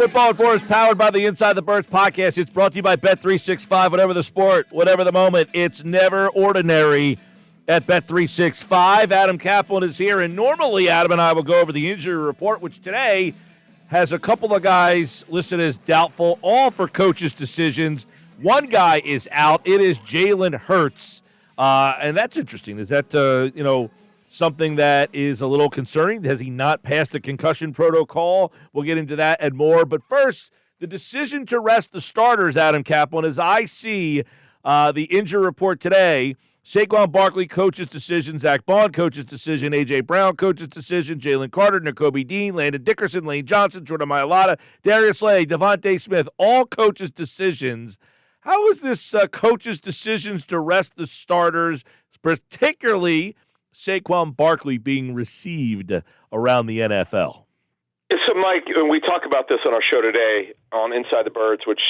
Football at 4 is powered by the Inside the Birds podcast. It's brought to you by Bet365. Whatever the sport, whatever the moment, it's never ordinary at Bet365. Adam Caplan is here, and normally Adam and I will go over the injury report, which today has a couple of guys listed as doubtful, all for coaches' decisions. One guy is out. It is Jalen Hurts, and that's interesting. Is that, something that is a little concerning? Has he not passed the concussion protocol? We'll get into that and more. But first, the decision to rest the starters, Adam Caplan, as I see the injury report today, Saquon Barkley coach's decision, Zach Bond coach's decision, A.J. Brown coach's decision, Jalen Carter, Nakobe Dean, Landon Dickerson, Lane Johnson, Jordan Mailata, Darius Slay, Devontae Smith, all coaches' decisions. How is this coach's decisions to rest the starters, particularly Saquon Barkley, being received around the NFL? So, Mike, we talk about this on our show today on Inside the Birds, which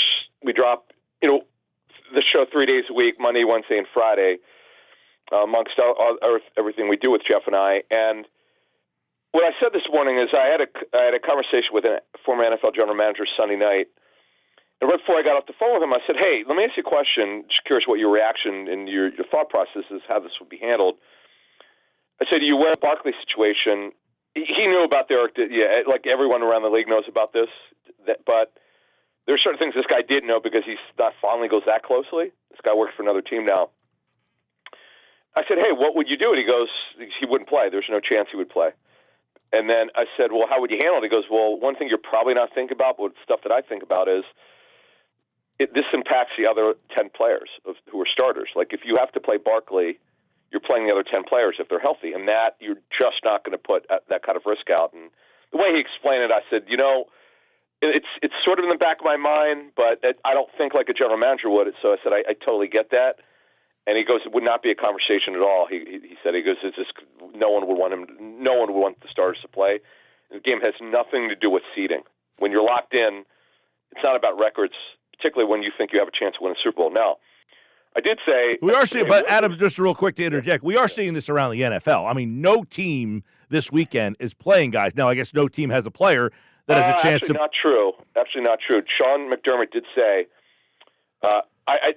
we drop, the show 3 days a week, Monday, Wednesday, and Friday, amongst everything we do with Jeff and I. And what I said this morning is I had a conversation with a former NFL general manager Sunday night. And right before I got off the phone with him, I said, hey, let me ask you a question. Just curious what your reaction and your thought process is, how this would be handled. I said, you wear Barkley situation. He knew about like everyone around the league knows about this, but there are certain things this guy didn't know because he's not following the Eagles that closely. This guy works for another team now. I said, hey, what would you do? And he goes, he wouldn't play. There's no chance he would play. And then I said, well, how would you handle it? He goes, well, one thing you're probably not thinking about, but stuff that I think about is this impacts the other 10 players who are starters. Like if you have to play Barkley, you're playing the other 10 players if they're healthy, and that you're just not going to put that kind of risk out. And the way he explained it, I said, it's sort of in the back of my mind, but I don't think like a general manager would. So I said, I totally get that. And he goes, it would not be a conversation at all. He said, it's just no one would want the starters to play. The game has nothing to do with seeding. When you're locked in, it's not about records, particularly when you think you have a chance to win a Super Bowl. Now, I did say we are seeing, but Adam, just real quick to interject, we are seeing this around the NFL. I mean, no team this weekend is playing guys. Now, I guess no team has a player that has a chance to. Not true. Actually, not true. Sean McDermott did say, I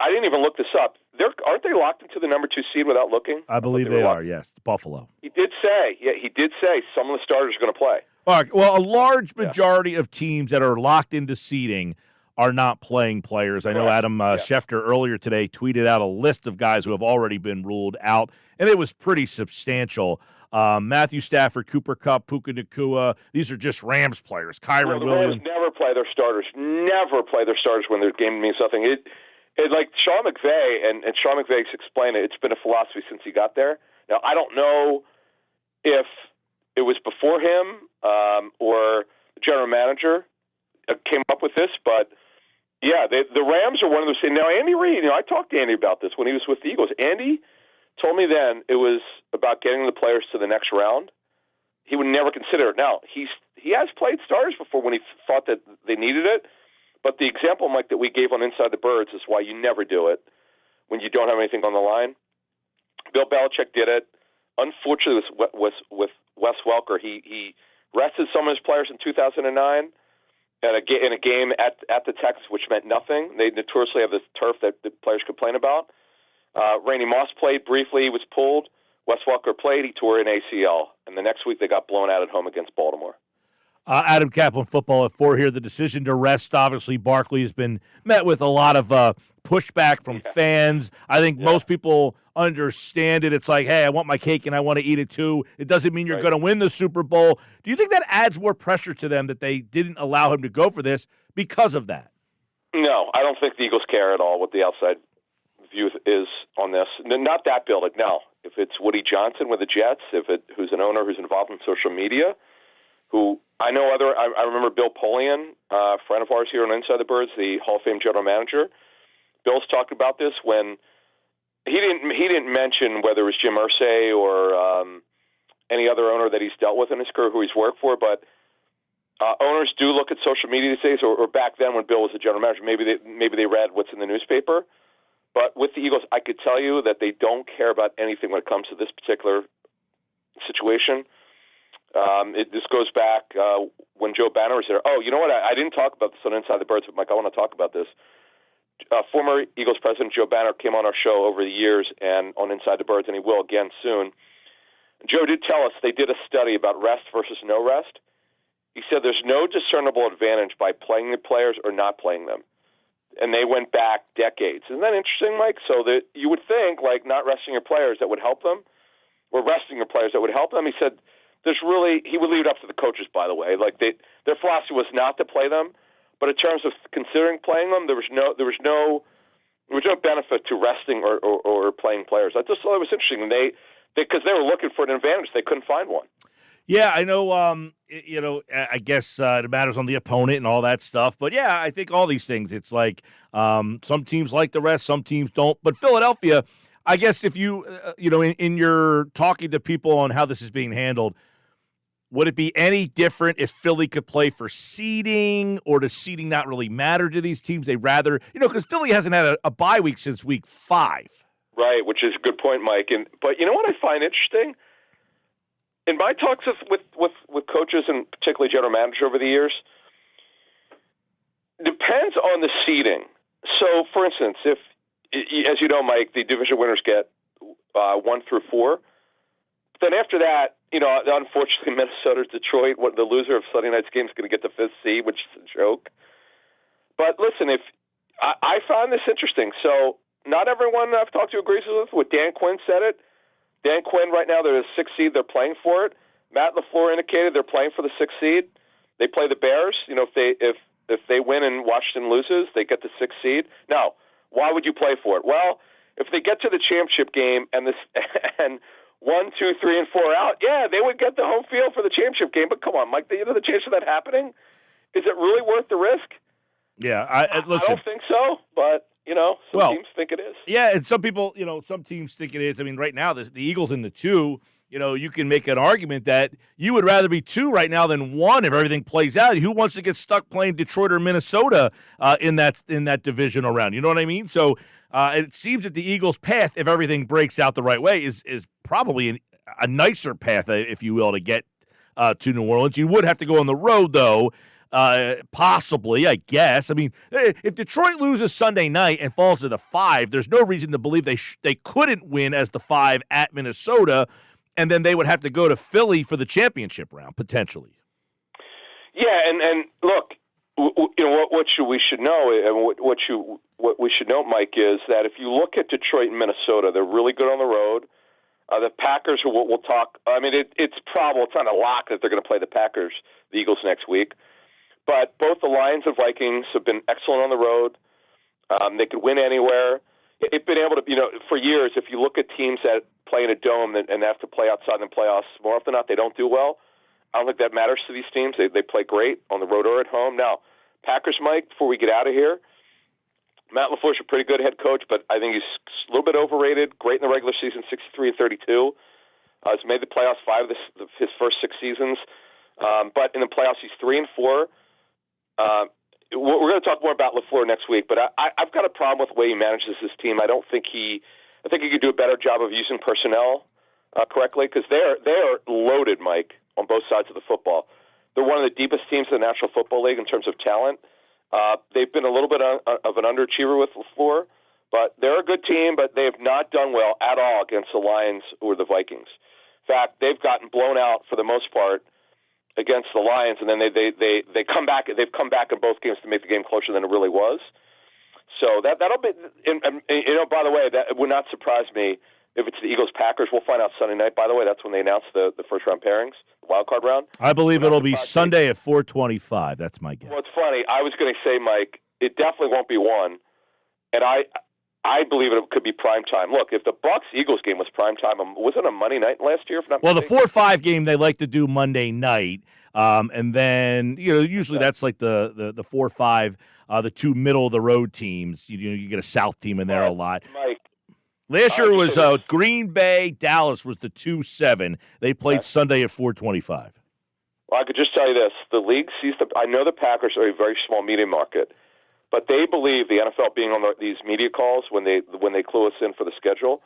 didn't even look this up. Aren't they locked into the number 2 seed without looking? I believe they are. Yes, Buffalo. He did say some of the starters are going to play. All right. Well, a large majority of teams that are locked into seeding are not playing players. I know Adam Schefter earlier today tweeted out a list of guys who have already been ruled out, and it was pretty substantial. Matthew Stafford, Cooper Kupp, Puka Nacua, these are just Rams players. Kyron Williams. Rams never play their starters. Never play their starters when their game means nothing. It like Sean McVay, and Sean McVay's explained it, it's been a philosophy since he got there. Now, I don't know if it was before him or the general manager came up with this, but yeah, the Rams are one of those things. Now, Andy Reid, I talked to Andy about this when he was with the Eagles. Andy told me then it was about getting the players to the next round. He would never consider it. Now, he has played starters before when he thought that they needed it, but the example, Mike, that we gave on Inside the Birds is why you never do it when you don't have anything on the line. Bill Belichick did it. Unfortunately, with Wes Welker, he rested some of his players in 2009. In a game at the Texans, which meant nothing. They notoriously have this turf that the players complain about. Randy Moss played briefly. He was pulled. Wes Welker played. He tore an ACL. And the next week they got blown out at home against Baltimore. Adam Caplan, Football at 4 here. The decision to rest, obviously, Barkley has been met with a lot of pushback from fans. I think most people understand it. It's like, hey, I want my cake and I want to eat it too. It doesn't mean you're going to win the Super Bowl. Do you think that adds more pressure to them that they didn't allow him to go for this because of that? No, I don't think the Eagles care at all what the outside view is on this. Not that building. No. If it's Woody Johnson with the Jets, who's an owner who's involved in social media, who I know I remember Bill Polian, a friend of ours here on Inside the Birds, the Hall of Fame general manager. Bill's talked about this when he didn't mention whether it was Jim Irsay or any other owner that he's dealt with in his career who he's worked for, but owners do look at social media these days, or back then when Bill was a general manager, maybe they read what's in the newspaper. But with the Eagles, I could tell you that they don't care about anything when it comes to this particular situation. This goes back when Joe Banner was there. Oh, you know what? I didn't talk about this on Inside the Birds, but Mike, I want to talk about this. Former Eagles president Joe Banner came on our show over the years and on Inside the Birds, and he will again soon. Joe did tell us they did a study about rest versus no rest. He said there's no discernible advantage by playing the players or not playing them. And they went back decades. Isn't that interesting, Mike? So that you would think, like, not resting your players that would help them, or resting your players that would help them. He said he would leave it up to the coaches, by the way. Like, their philosophy was not to play them, but in terms of considering playing them, there was no benefit to resting or playing players. I just thought it was interesting. Because they were looking for an advantage, they couldn't find one. Yeah, I know. I guess it matters on the opponent and all that stuff. But yeah, I think all these things. It's like some teams like the rest, some teams don't. But Philadelphia, I guess, if you in your talking to people on how this is being handled, would it be any different if Philly could play for seeding, or does seeding not really matter to these teams? They rather, because Philly hasn't had a bye week since week 5. Right, which is a good point, Mike. But you know what I find interesting? In my talks with coaches and particularly general managers over the years, depends on the seeding. So, for instance, if, as you know, Mike, the division winners get 1 through 4. Then after that, unfortunately, Minnesota, Detroit, the loser of Sunday night's game is going to get the 5th seed, which is a joke. But listen, if I found this interesting. So not everyone I've talked to agrees with what Dan Quinn said it. Dan Quinn, right now, they're the 6th seed. They're playing for it. Matt LaFleur indicated they're playing for the 6th seed. They play the Bears. If they win and Washington loses, they get the 6th seed. Now, why would you play for it? Well, if they get to the championship game and 1, 2, 3, and 4 out, yeah, they would get the home field for the championship game. But come on, Mike, the chance of that happening, is it really worth the risk? Yeah, I don't think so, but some teams think it is. Yeah, and some people, some teams think it is. I mean, right now, the Eagles in the 2, you can make an argument that you would rather be 2 right now than 1 if everything plays out. Who wants to get stuck playing Detroit or Minnesota in that divisional round? You know what I mean? So it seems that the Eagles' path, if everything breaks out the right way, is probably a nicer path, if you will, to get to New Orleans. You would have to go on the road, though. Possibly, I guess. I mean, if Detroit loses Sunday night and falls to the 5, there's no reason to believe they couldn't win as the 5 at Minnesota, and then they would have to go to Philly for the championship round, potentially. Yeah, and look, what we should know, and what we should know, Mike, is that if you look at Detroit and Minnesota, they're really good on the road. The Packers, we'll talk. I mean, it's probable. It's not a lock that they're going to play the Eagles next week. But both the Lions and Vikings have been excellent on the road. They could win anywhere. They've been able to, for years, if you look at teams that play in a dome and have to play outside in the playoffs, more often than not, they don't do well. I don't think that matters to these teams. They play great on the road or at home. Now, Packers, Mike, before we get out of here, Matt LaFleur's a pretty good head coach, but I think he's a little bit overrated. Great in the regular season, 63-32. He's made the playoffs 5 of his first 6 seasons. But in the playoffs, he's 3-4. We're going to talk more about LaFleur next week, but I've got a problem with the way he manages his team. I think he could do a better job of using personnel correctly, because they are loaded, Mike, on both sides of the football. They're one of the deepest teams in the National Football League in terms of talent. They've been a little bit of an underachiever with LaFleur, but they're a good team, but they have not done well at all against the Lions or the Vikings. In fact, they've gotten blown out for the most part against the Lions, and then they come back. They've come back in both games to make the game closer than it really was. So that'll be. And by the way, that would not surprise me if it's the Eagles-Packers. We'll find out Sunday night. By the way, that's when they announce the first round pairings, the wild card round. I believe it'll be Sunday at 4:25. That's my guess. Well, it's funny. I was going to say, Mike, it definitely won't be 1, and I believe it could be prime time. Look, if the Bucs-Eagles game was prime time, wasn't it a Monday night last year? Well, the 4-5 game they like to do Monday night, and then usually that's like the 4-5, the 2 middle of the road teams. You get a South team in there a lot. Mike, last year was Green Bay, Dallas was the 2-7. They played Sunday at 4:25. Well, I could just tell you this: the league sees I know the Packers are a very small media market. But they believe, the NFL being on these media calls when they clue us in for the schedule,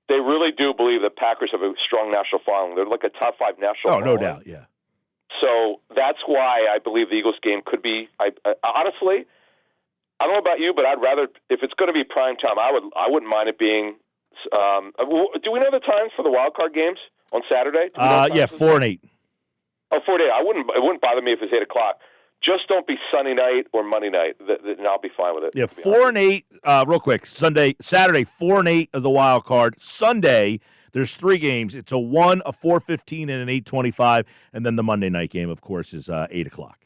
they really do believe that Packers have a strong national following. They're like a top 5 national following. No doubt, yeah. So that's why I believe the Eagles game could be. Honestly, I don't know about you, but I'd rather, if it's going to be prime time, I wouldn't mind it being. Do we know the times for the wild card games on Saturday? 4 and 8. Oh, 4 to 8. It wouldn't bother me if it's 8 o'clock. Just don't be Sunday night or Monday night, and I'll be fine with it. Yeah, 4 and 8. Real quick, Saturday, 4 and 8 of the wild card. Sunday, there's 3 games. It's a 1, a 4:15, and an 8:25, and then the Monday night game, of course, is 8 o'clock.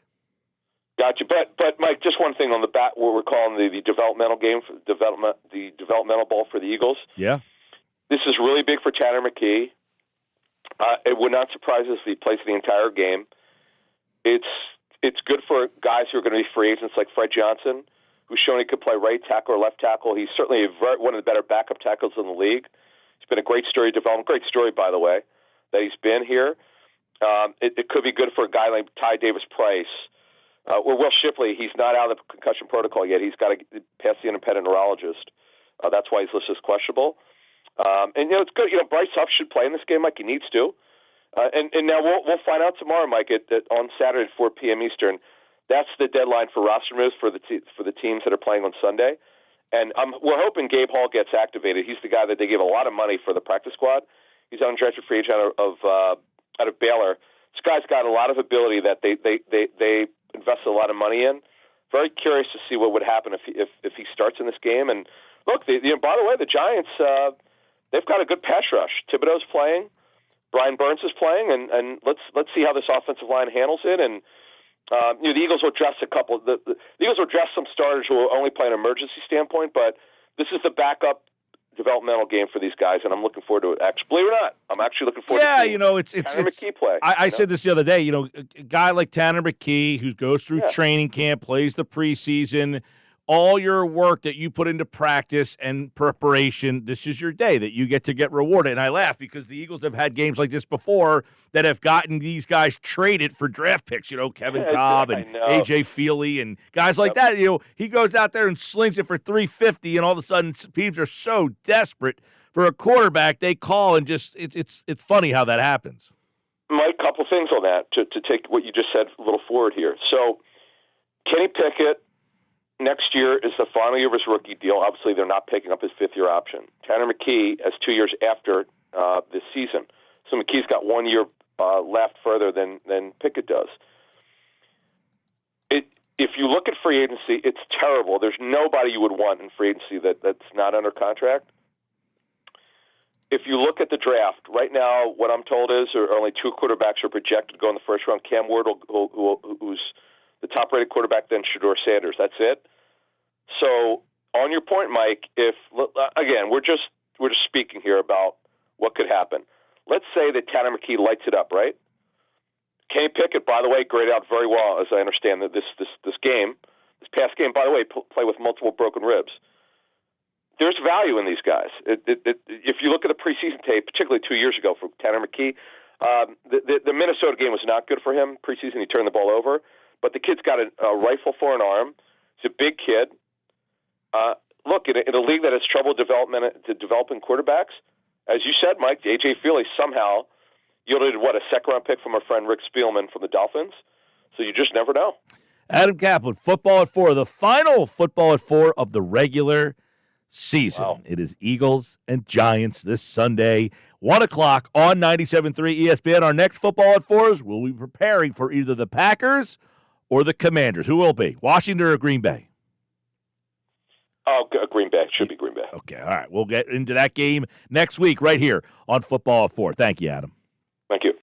Gotcha. But Mike, just one thing on the bat, what we're calling the developmental game, the developmental ball for the Eagles. Yeah. This is really big for Tanner McKee. It would not surprise us if he plays the entire game. It's good for guys who are going to be free agents like Fred Johnson, who's shown he could play right tackle or left tackle. He's certainly one of the better backup tackles in the league. It's been a great story development. Great story, by the way, that he's been here. It could be good for a guy like Ty Davis-Price. Or Will Shipley, he's not out of the concussion protocol yet. He's got to pass the independent neurologist. That's why he's listed as questionable. And, it's good. Bryce Huff should play in this game like he needs to. And now we'll find out tomorrow, Mike, on Saturday at 4 p.m. Eastern. That's the deadline for roster moves for the teams that are playing on Sunday. And we're hoping Gabe Hall gets activated. He's the guy that they gave a lot of money for the practice squad. He's undrafted free agent out of Baylor. This guy's got a lot of ability that they invested a lot of money in. Very curious to see what would happen if he starts in this game. And look, by the way, the Giants they've got a good pass rush. Thibodeau's playing, Brian Burns is playing, and let's see how this offensive line handles it. And the Eagles will dress the Eagles will dress some starters who will only play an emergency standpoint, but this is the backup developmental game for these guys, and I'm looking forward to it. Actually, believe it or not, I'm actually looking forward to seeing Tanner McKee play. I said this the other day. A guy like Tanner McKee who goes through training camp, plays the preseason, all your work that you put into practice and preparation, this is your day that you get rewarded. And I laugh because the Eagles have had games like this before that have gotten these guys traded for draft picks, Kevin Cobb and A.J. Feely and guys like that. He goes out there and slings it for $350, and all of a sudden teams are so desperate for a quarterback they call, and just it's funny how that happens. Mike, a couple things on that to take what you just said a little forward here. So Kenny Pickett, next year is the final year of his rookie deal. Obviously, they're not picking up his 5th-year option. Tanner McKee has 2 years after this season. So McKee's got 1 year left further than Pickett does. If you look at free agency, it's terrible. There's nobody you would want in free agency that's not under contract. If you look at the draft, right now what I'm told is only 2 quarterbacks are projected to go in the first round. Cam Ward, who's the top-rated quarterback, then Shedeur Sanders. That's it. So, on your point, Mike, again, we're just speaking here about what could happen. Let's say that Tanner McKee lights it up, right? Kenny Pickett, by the way, graded out very well, as I understand that this past game, by the way, play with multiple broken ribs. There's value in these guys. If you look at the preseason tape, particularly 2 years ago for Tanner McKee, the Minnesota game was not good for him. Preseason, he turned the ball over. But the kid's got a rifle for an arm. He's a big kid. Look, in a league that has trouble developing quarterbacks, as you said, Mike, A.J. Feely somehow yielded, a second-round pick from our friend Rick Spielman from the Dolphins. So you just never know. Adam Caplan, Football at 4, the final Football at 4 of the regular season. Wow. It is Eagles and Giants this Sunday, 1 o'clock on 97.3 ESPN. Our next Football at 4s will be preparing for either the Packers or the Commanders. Who will be? Washington or Green Bay? Oh, Green Bay. Should be Green Bay. Okay, all right. We'll get into that game next week right here on Football at 4. Thank you, Adam. Thank you.